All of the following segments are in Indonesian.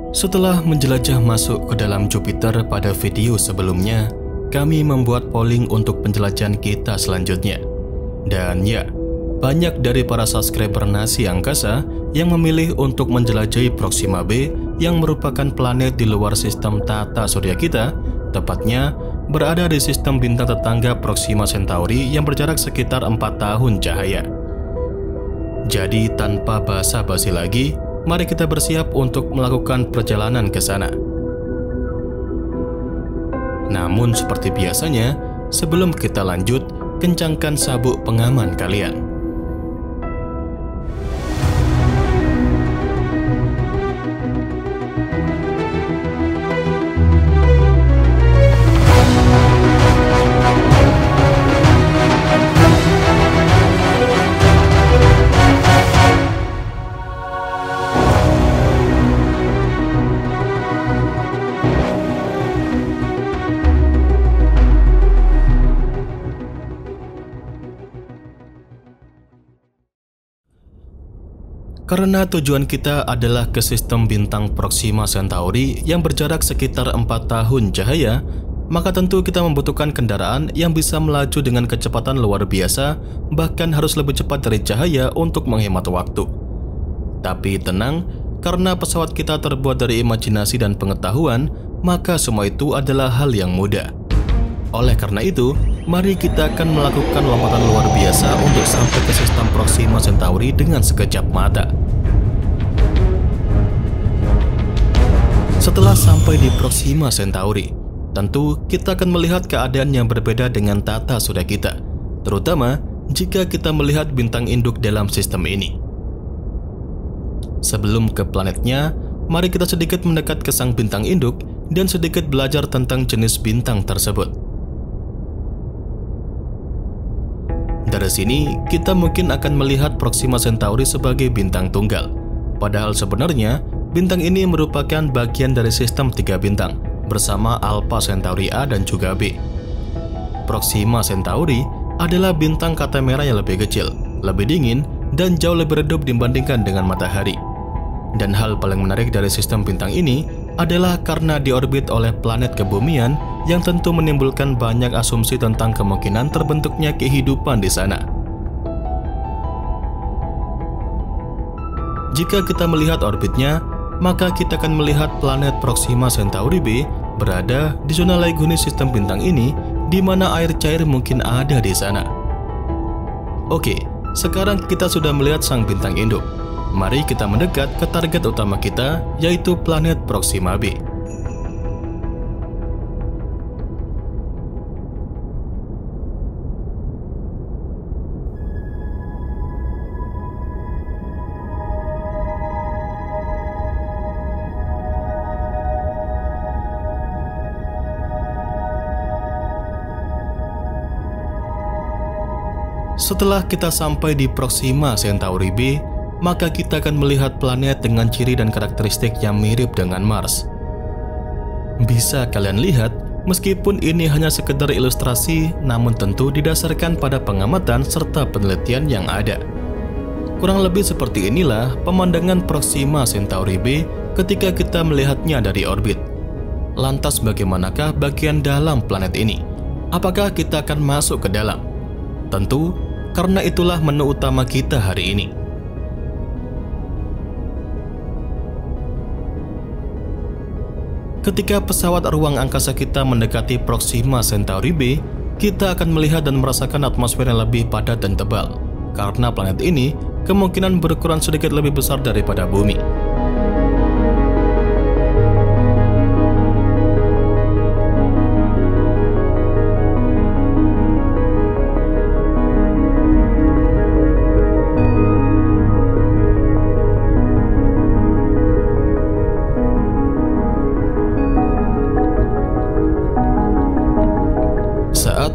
Setelah menjelajah masuk ke dalam Jupiter pada video sebelumnya, kami membuat polling untuk penjelajahan kita selanjutnya. Dan ya, banyak dari para subscriber Nasi Angkasa yang memilih untuk menjelajahi Proxima b yang merupakan planet di luar sistem tata surya kita, tepatnya berada di sistem bintang tetangga Proxima Centauri yang berjarak sekitar 4 tahun cahaya. Jadi tanpa basa-basi lagi, mari kita bersiap untuk melakukan perjalanan ke sana. Namun seperti biasanya, sebelum kita lanjut, kencangkan sabuk pengaman kalian. Karena tujuan kita adalah ke sistem bintang Proxima Centauri yang berjarak sekitar 4 tahun cahaya, maka tentu kita membutuhkan kendaraan yang bisa melaju dengan kecepatan luar biasa, bahkan harus lebih cepat dari cahaya untuk menghemat waktu. Tapi tenang, karena pesawat kita terbuat dari imajinasi dan pengetahuan, maka semua itu adalah hal yang mudah. Oleh karena itu, mari kita akan melakukan lompatan luar biasa untuk sampai ke sistem Proxima Centauri dengan sekejap mata. Setelah sampai di Proxima Centauri, tentu kita akan melihat keadaan yang berbeda dengan tata surya kita, terutama jika kita melihat bintang induk dalam sistem ini. Sebelum ke planetnya, mari kita sedikit mendekat ke sang bintang induk dan sedikit belajar tentang jenis bintang tersebut. Dari sini, kita mungkin akan melihat Proxima Centauri sebagai bintang tunggal. Padahal sebenarnya, bintang ini merupakan bagian dari sistem 3 bintang, bersama Alpha Centauri A dan juga B. Proxima Centauri adalah bintang kata merah yang lebih kecil, lebih dingin, dan jauh lebih redup dibandingkan dengan matahari. Dan hal paling menarik dari sistem bintang ini adalah karena diorbit oleh planet kebumian yang tentu menimbulkan banyak asumsi tentang kemungkinan terbentuknya kehidupan di sana. Jika kita melihat orbitnya, maka kita akan melihat planet Proxima Centauri b berada di zona Laguni sistem bintang ini, di mana air cair mungkin ada di sana. Oke, sekarang kita sudah melihat sang bintang induk. Mari kita mendekat ke target utama kita, yaitu planet Proxima b. Setelah kita sampai di Proxima Centauri b, maka kita akan melihat planet dengan ciri dan karakteristik yang mirip dengan Mars. Bisa kalian lihat, meskipun ini hanya sekedar ilustrasi, namun tentu didasarkan pada pengamatan serta penelitian yang ada. Kurang lebih seperti inilah pemandangan Proxima Centauri b ketika kita melihatnya dari orbit. Lantas bagaimanakah bagian dalam planet ini? Apakah kita akan masuk ke dalam? Tentu, karena itulah menu utama kita hari ini. Ketika pesawat ruang angkasa kita mendekati Proxima Centauri b, kita akan melihat dan merasakan atmosfer yang lebih padat dan tebal, karena planet ini kemungkinan berukuran sedikit lebih besar daripada bumi.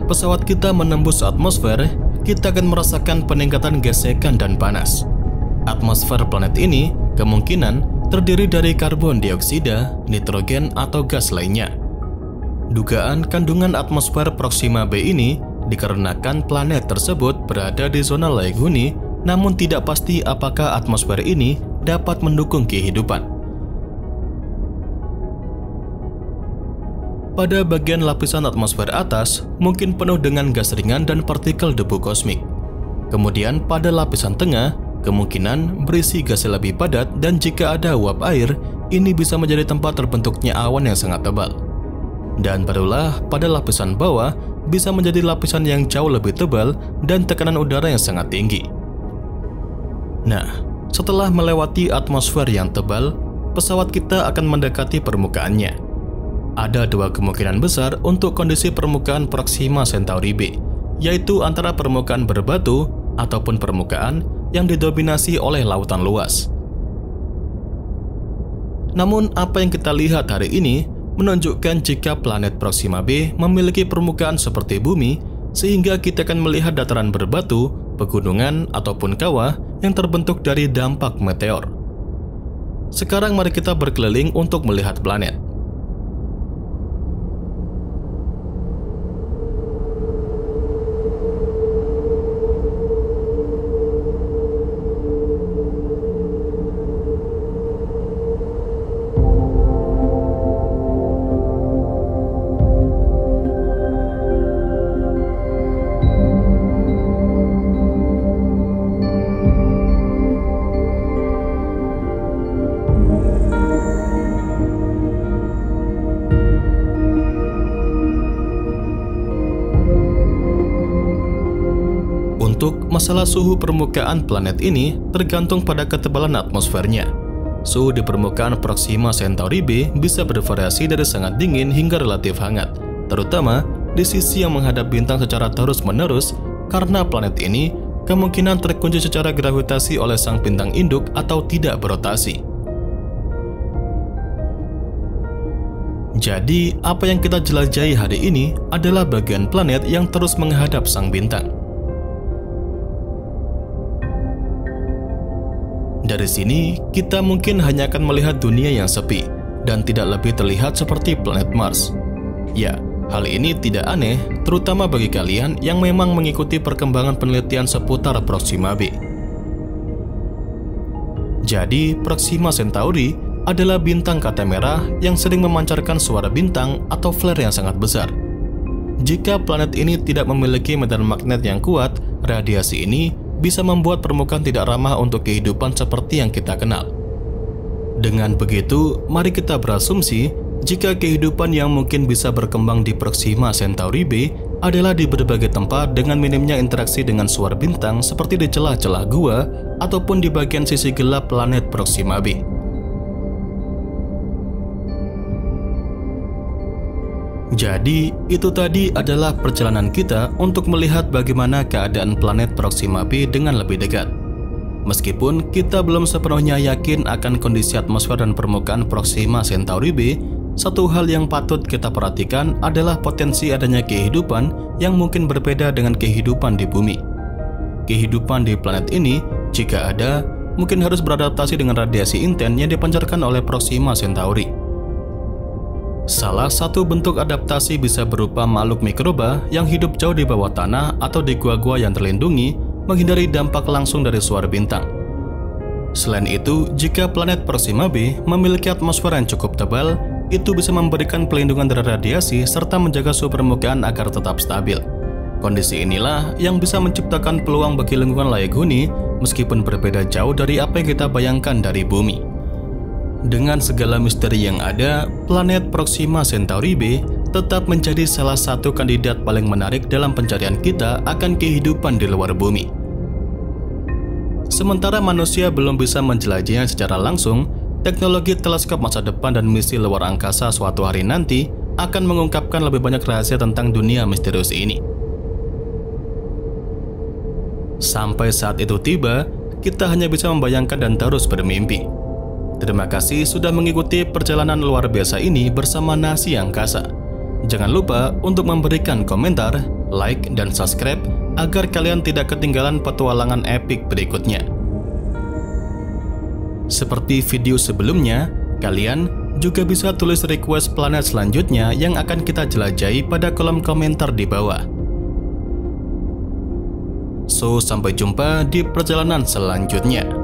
Pesawat kita menembus atmosfer, kita akan merasakan peningkatan gesekan dan panas. Atmosfer planet ini kemungkinan terdiri dari karbon dioksida, nitrogen, atau gas lainnya. Dugaan kandungan atmosfer Proxima b ini dikarenakan planet tersebut berada di zona Laguni, namun tidak pasti apakah atmosfer ini dapat mendukung kehidupan. pada bagian lapisan atmosfer atas mungkin penuh dengan gas ringan dan partikel debu kosmik. Kemudian pada lapisan tengah kemungkinan berisi gas yang lebih padat, dan jika ada uap air, ini bisa menjadi tempat terbentuknya awan yang sangat tebal. Dan barulah pada lapisan bawah bisa menjadi lapisan yang jauh lebih tebal dan tekanan udara yang sangat tinggi. Nah, setelah melewati atmosfer yang tebal, pesawat kita akan mendekati permukaannya. Ada dua kemungkinan besar untuk kondisi permukaan Proxima Centauri B, yaitu antara permukaan berbatu ataupun permukaan yang didominasi oleh lautan luas. Namun, apa yang kita lihat hari ini menunjukkan jika planet Proxima B memiliki permukaan seperti bumi, sehingga kita akan melihat dataran berbatu, pegunungan, ataupun kawah yang terbentuk dari dampak meteor. Sekarang mari kita berkeliling untuk melihat planet. Untuk masalah suhu permukaan planet ini tergantung pada ketebalan atmosfernya. Suhu di permukaan Proxima Centauri B bisa bervariasi dari sangat dingin hingga relatif hangat, terutama di sisi yang menghadap bintang secara terus-menerus, karena planet ini kemungkinan terkunci secara gravitasi oleh sang bintang induk atau tidak berotasi. Jadi, apa yang kita jelajahi hari ini adalah bagian planet yang terus menghadap sang bintang. Dari sini, kita mungkin hanya akan melihat dunia yang sepi dan tidak lebih terlihat seperti planet Mars. Ya, hal ini tidak aneh, terutama bagi kalian yang memang mengikuti perkembangan penelitian seputar Proxima B. Jadi, Proxima Centauri adalah bintang kata merah yang sering memancarkan suara bintang atau flare yang sangat besar. Jika planet ini tidak memiliki medan magnet yang kuat, radiasi ini bisa membuat permukaan tidak ramah untuk kehidupan seperti yang kita kenal. Dengan begitu, mari kita berasumsi jika kehidupan yang mungkin bisa berkembang di Proxima Centauri B adalah di berbagai tempat dengan minimnya interaksi dengan suara bintang seperti di celah-celah gua ataupun di bagian sisi gelap planet Proxima B. Jadi, itu tadi adalah perjalanan kita untuk melihat bagaimana keadaan planet Proxima B dengan lebih dekat. Meskipun kita belum sepenuhnya yakin akan kondisi atmosfer dan permukaan Proxima Centauri B, satu hal yang patut kita perhatikan adalah potensi adanya kehidupan yang mungkin berbeda dengan kehidupan di bumi. Kehidupan di planet ini, jika ada, mungkin harus beradaptasi dengan radiasi intens yang dipancarkan oleh Proxima Centauri. Salah satu bentuk adaptasi bisa berupa makhluk mikroba yang hidup jauh di bawah tanah atau di gua-gua yang terlindungi, menghindari dampak langsung dari suara bintang. Selain itu, jika planet Proxima B memiliki atmosfer yang cukup tebal, itu bisa memberikan pelindungan dari radiasi serta menjaga suhu permukaan agar tetap stabil. Kondisi inilah yang bisa menciptakan peluang bagi lingkungan layak huni, meskipun berbeda jauh dari apa yang kita bayangkan dari bumi. Dengan segala misteri yang ada, planet Proxima Centauri B tetap menjadi salah satu kandidat paling menarik dalam pencarian kita akan kehidupan di luar bumi. Sementara manusia belum bisa menjelajahnya secara langsung, teknologi teleskop masa depan dan misi luar angkasa suatu hari nanti akan mengungkapkan lebih banyak rahasia tentang dunia misterius ini. Sampai saat itu tiba, kita hanya bisa membayangkan dan terus bermimpi. Terima kasih sudah mengikuti perjalanan luar biasa ini bersama Nasi Angkasa. Jangan lupa untuk memberikan komentar, like, dan subscribe agar kalian tidak ketinggalan petualangan epik berikutnya. Seperti video sebelumnya, kalian juga bisa tulis request planet selanjutnya yang akan kita jelajahi pada kolom komentar di bawah. So, sampai jumpa di perjalanan selanjutnya.